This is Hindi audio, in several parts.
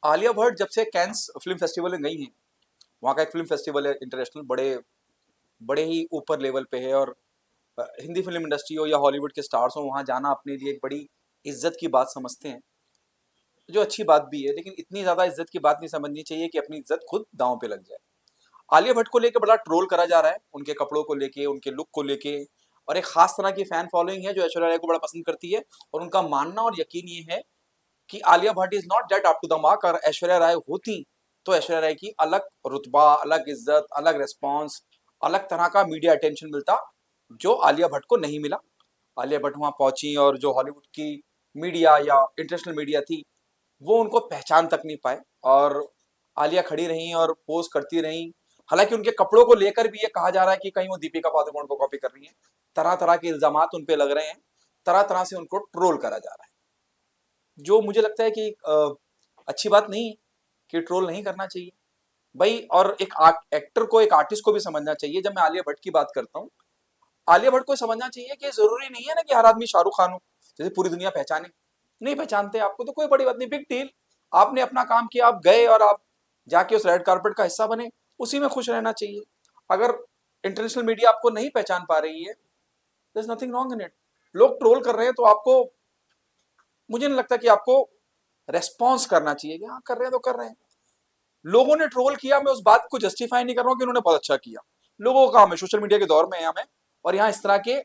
आलिया भट्ट जब से कैंस फिल्म फेस्टिवल में गई हैं, वहाँ का एक फिल्म फेस्टिवल है इंटरनेशनल, बड़े बड़े ही ऊपर लेवल पे है। और हिंदी फिल्म इंडस्ट्री हो या हॉलीवुड के स्टार्स हो, वहाँ जाना अपने लिए एक बड़ी इज्जत की बात समझते हैं, जो अच्छी बात भी है। लेकिन इतनी ज्यादा इज्जत की बात नहीं समझनी चाहिए कि अपनी इज्जत खुद दांव पे लग जाए। आलिया भट्ट को लेके बड़ा ट्रोल करा जा रहा है, उनके कपड़ों को लेके, उनके लुक को लेके। और एक खास तरह की फैन फॉलोइंग है जो ऐश्वर्या राय को बड़ा पसंद करती है। और उनका मानना और यकीन ये है कि Alia Bhatt is not that up to the mark. और ऐश्वर्या राय होती तो ऐश्वर्या राय की अलग रुतबा, अलग इज्जत, अलग रिस्पॉन्स, अलग तरह का मीडिया अटेंशन मिलता, जो आलिया भट्ट को नहीं मिला। आलिया भट्ट वहां पहुंची और जो हॉलीवुड की मीडिया या इंटरनेशनल मीडिया थी, वो उनको पहचान तक नहीं पाए। और आलिया खड़ी रही और पोज करती रही। हालांकि उनके कपड़ों को लेकर भी ये कहा जा रहा है कि कहीं वो दीपिका पादुकोण को कॉपी कर रही हैं। तरह तरह के इल्जामात उन पे लग रहे हैं, तरह तरह से उनको ट्रोल करा जा रहा है, जो मुझे लगता है कि अच्छी बात नहीं है, कि ट्रोल नहीं करना चाहिए भाई। और एक एक्टर को, एक आर्टिस्ट को भी समझना चाहिए। जब मैं आलिया भट्ट की बात करता हूँ, आलिया भट्ट को समझना चाहिए कि जरूरी नहीं है ना कि हर आदमी शाहरुख खान हो, जैसे पूरी दुनिया पहचाने। नहीं पहचानते आपको तो कोई बड़ी बात नहीं, बिग डील। आपने अपना काम किया, आप गए और आप जाके उस रेड कार्पेट का हिस्सा बने, उसी में खुश रहना चाहिए। अगर इंटरनेशनल मीडिया आपको नहीं पहचान पा रही है, there is nothing wrong in it. लोग ट्रोल कर रहे हैं तो आपको, मुझे नहीं लगता कि आपको रेस्पॉन्स करना चाहिए कि हाँ कर रहे हैं तो कर रहे हैं। लोगों ने ट्रोल किया, मैं उस बात को जस्टिफाई नहीं कर रहा हूँ कि उन्होंने बहुत अच्छा किया। लोगों का काम है, सोशल मीडिया के दौर में है हमें, और यहाँ इस तरह के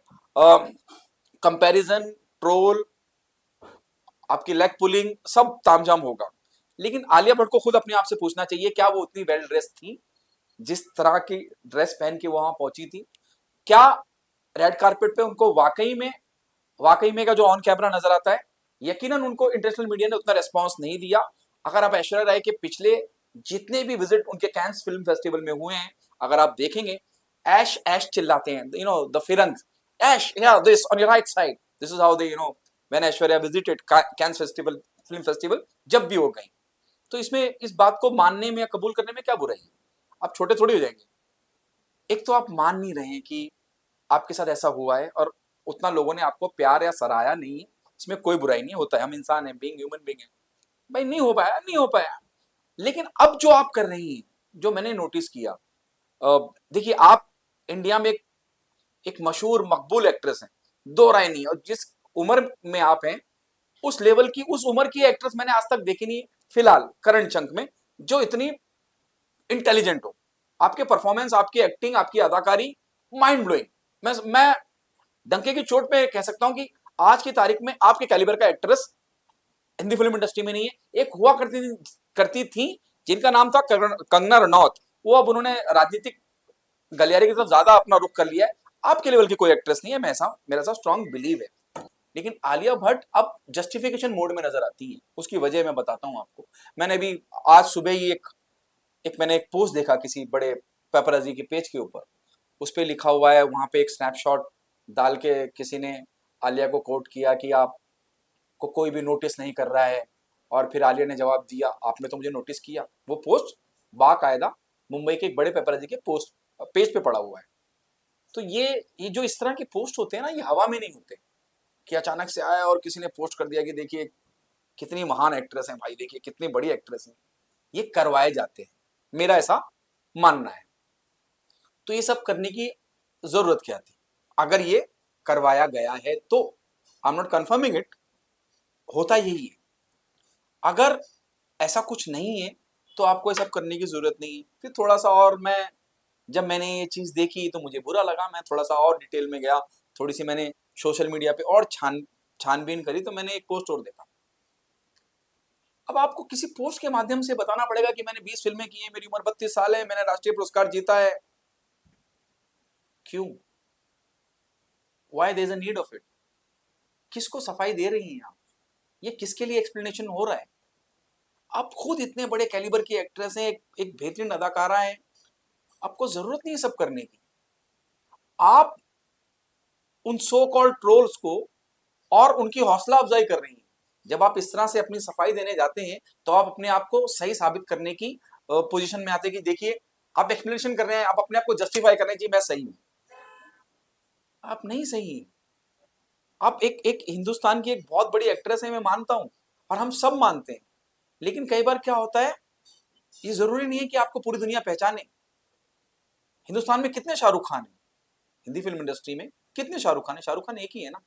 कंपैरिजन, ट्रोल, आपकी लेग पुलिंग, सब तामझाम होगा। लेकिन आलिया भट्ट को खुद अपने आप से पूछना चाहिए, क्या वो उतनी वेल ड्रेस थी जिस तरह की ड्रेस पहन के वहां पहुंची थी? क्या रेड कारपेट पे उनको वाकई में का जो ऑन कैमरा नजर आता है, यकीनन उनको इंटरनेशनल मीडिया ने उतना रेस्पॉन्स नहीं दिया। अगर आप ऐश्वर्या राय के पिछले जितने भी विजिट उनके कैंस फिल्म फेस्टिवल में हुए हैं, अगर आप देखेंगे, ऐश ऐश चिल्लाते हैं, द फिरंग, ऐश, या this on your right side, this is how they, when Aishwarya visited Cannes festival, film festival, जब भी हो गई। तो इसमें इस बात को मानने में या कबूल करने में क्या बुराई है? आप छोटे थोड़ी हो जाएंगे। एक तो आप मान नहीं रहे हैं कि आपके साथ ऐसा हुआ है, और उतना लोगों ने आपको प्यार या सराहया नहीं है। इसमें कोई बुराई नहीं होता है, हम इंसान हैं, बीइंग ह्यूमन बीइंग है। भाई नहीं हो पाया, नहीं हो पाया। लेकिन अब जो आप कर रही हैं, जो मैंने नोटिस किया, देखिए आप इंडिया में एक मशहूर मकबूल एक्ट्रेस हैं, दो राय नहीं। और जिस उम्र में आप हैं, उस लेवल की, उस उम्र की एक्ट्रेस मैंने आज तक देखी नहीं, फिलहाल करंट चंक में, जो इतनी इंटेलिजेंट हो। आपके परफॉर्मेंस, आपकी एक्टिंग, आपकी अदाकारी, माइंड ब्लोइंग। मैं डंके की चोट पे कह सकता हूं कि आज की तारीख में आपके कैलिबर का एक्ट्रेस हिंदी फिल्म इंडस्ट्री में नहीं है। एक हुआ करती थी जिनका नाम था कंगना रनौत, वो अब उन्होंने राजनीतिक गलियारे की तरफ ज्यादा अपना रुख कर लिया है। आपके लेवल की कोई एक्ट्रेस नहीं है, मेरा सा स्ट्रॉन्ग बिलीव है। लेकिन आलिया भट्ट अब जस्टिफिकेशन मोड में नजर आती है। उसकी वजह मैं बताता हूं आपको। मैंने भी आज सुबह ही मैंने एक पोस्ट देखा किसी बड़े पेपराजी के पेज के ऊपर। उस पर लिखा हुआ है, वहां पे एक स्नैपशॉट डाल के किसी ने आलिया को कोट किया कि आपको कोई भी नोटिस नहीं कर रहा है। और फिर आलिया ने जवाब दिया, आपने तो मुझे नोटिस किया। वो पोस्ट बाकायदा मुंबई के एक बड़े पेपराजी के पोस्ट पेज पे पड़ा हुआ है। तो ये जो इस तरह के पोस्ट होते हैं ना, ये हवा में नहीं होते कि अचानक से आया और किसी ने पोस्ट कर दिया कि देखिए कितनी महान एक्ट्रेस है, भाई देखिए कितनी बड़ी एक्ट्रेस है। ये करवाए जाते हैं, मेरा ऐसा मानना है। तो ये सब करने की जरूरत क्या थी? अगर ये करवाया गया है तो, I am not confirming it, होता यही है। अगर ऐसा कुछ नहीं है तो आपको ये सब करने की जरूरत नहीं है। फिर थोड़ा सा और जब मैंने ये चीज देखी तो मुझे बुरा लगा, मैं थोड़ा सा और डिटेल में गया, थोड़ी सी मैंने सोशल मीडिया पे और छानबीन करी, तो मैंने एक पोस्ट और देखा। अब आपको किसी पोस्ट के माध्यम से बताना पड़ेगा कि मैंने 20 फिल्में की हैं, मेरी उम्र 32 साल है, मैंने राष्ट्रीय पुरस्कार जीता है। क्यों? Why there is a need of it? किसको सफाई दे रही हैं आप? ये किसके लिए एक्सप्लेनेशन हो रहा है? आप खुद इतने बड़े कैलिबर की एक्ट्रेस हैं, एक बेहतरीन अदाकारा हैं, आपको जरूरत नहीं है सब करने की। आप उन सो कॉल्ड ट्रोल्स को और उनकी हौसला अफजाई कर रही हैं। जब आप इस तरह से अपनी सफाई देने जाते हैं, तो आप अपने आप को सही साबित करने की पोजीशन में आते हैं कि देखिए, आप एक्सप्लेनेशन कर रहे हैं, आप अपने आप को जस्टिफाई कर रहे हैं कि मैं सही हूं। आप नहीं सही हैं। आप एक एक हिंदुस्तान की एक बहुत बड़ी एक्ट्रेस है, मैं मानता हूं, और हम सब मानते हैं। लेकिन कई बार क्या होता है, ये जरूरी नहीं है कि आपको पूरी दुनिया पहचाने। हिंदुस्तान में कितने शाहरुख खान है, हिंदी फिल्म इंडस्ट्री में कितने शाहरुख खान है? शाहरुख खान एक ही है ना।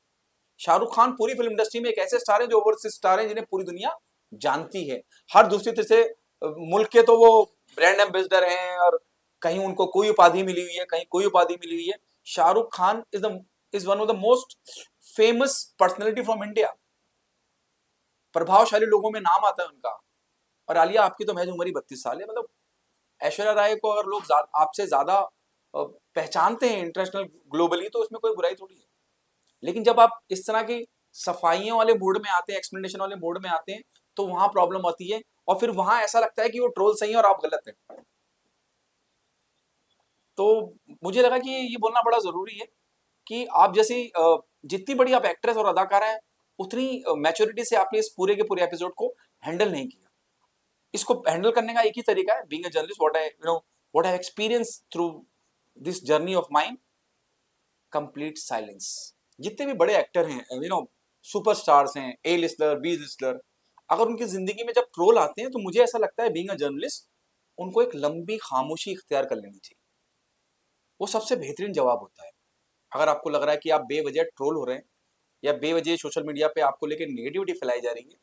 शाहरुख खान पूरी फिल्म इंडस्ट्री में एक ऐसे स्टार है जो ओवरसीज स्टार है, जिन्हें पूरी दुनिया जानती है। हर दूसरी तीसरे मुल्क के तो वो ब्रांड एम्बेसडर हैं, और कहीं उनको कोई उपाधि मिली हुई है, कहीं कोई उपाधि मिली हुई है। Shahrukh Khan is one of the most famous personality from India. प्रभावशाली लोगों में नाम आता है उनका। और आलिया, आपकी तो महज उम्र ही 32 साल है, मतलब ऐश्वर्या राय को अगर लोग आपसे ज्यादा पहचानते हैं इंटरनेशनल ग्लोबली, तो उसमें कोई बुराई थोड़ी है। लेकिन जब आप इस तरह की सफाइयों वाले मूड में आते हैं, एक्सप्लेनेशन वाले मूड में आते हैं, तो वहां प्रॉब्लम आती है। और फिर वहां ऐसा लगता है कि वो ट्रोल सही है और आप गलत हैं। तो मुझे लगा कि ये बोलना बड़ा जरूरी है कि आप जैसी जितनी बड़ी आप एक्ट्रेस और अदाकारा हैं, उतनी मैच्योरिटी से आपने इस पूरे के पूरे एपिसोड को हैंडल नहीं किया। इसको हैंडल करने का एक ही तरीका है, being a journalist, what I experience through this journey of mine, complete silence. जितने भी बड़े एक्टर हैं, सुपरस्टार्स हैं, ए लिस्टलर, बी लिस्टलर, अगर उनकी जिंदगी में जब ट्रोल आते हैं, तो मुझे ऐसा लगता है बीइंग अ जर्नलिस्ट, उनको एक लंबी खामोशी इख्तियार कर लेनी चाहिए। वो सबसे बेहतरीन जवाब होता है। अगर आपको लग रहा है कि आप बेवजह ट्रोल हो रहे हैं, या बेवजह सोशल मीडिया पे आपको लेकर नेगेटिविटी फैलाई जा रही है,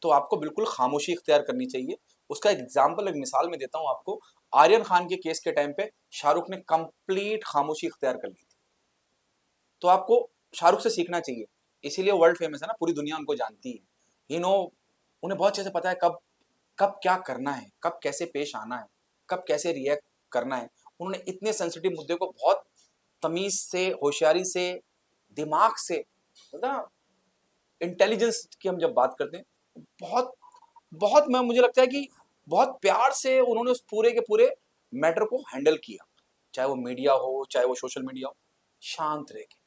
तो आपको बिल्कुल खामोशी इख्तियार करनी चाहिए। उसका एग्जाम्पल, एक मिसाल में देता हूं आपको। आर्यन खान के केस के टाइम पे शाहरुख ने कंप्लीट खामोशी इख्तियार कर ली थी। तो आपको शाहरुख से सीखना चाहिए। इसीलिए वर्ल्ड फेमस है ना, पूरी दुनिया उनको जानती है। यू नो उन्हें बहुत अच्छे से पता है कब कब क्या करना है, कब कैसे पेश आना है, कब कैसे रिएक्ट करना है। उन्होंने इतने सेंसिटिव मुद्दे को बहुत तमीज से, होशियारी से, दिमाग से, मतलब इंटेलिजेंस की हम जब बात करते हैं, बहुत बहुत मैं मुझे लगता है कि बहुत प्यार से उन्होंने उस पूरे के पूरे मैटर को हैंडल किया। चाहे वो मीडिया हो, चाहे वो सोशल मीडिया हो, शांत रह के।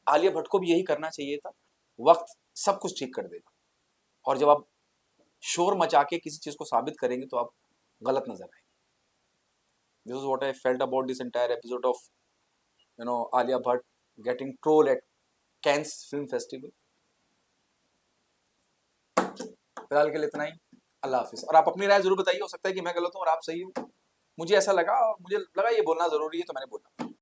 आलिया भट्ट को भी यही करना चाहिए था। वक्त सब कुछ ठीक कर देगा। और जब आप शोर मचा के किसी चीज को साबित करेंगे, तो आप गलत नजर आएंगे। This is what I felt about this entire episode of Alia Bhatt getting troll at Cannes film festival. फिलहाल के लिए इतना ही। अल्लाह हाफिज। और आप अपनी राय जरूर बताइए, हो सकता है कि मैं गलत हूँ और आप सही हो। मुझे ऐसा लगा, और मुझे लगा ये बोलना जरूरी है, तो मैंने बोला।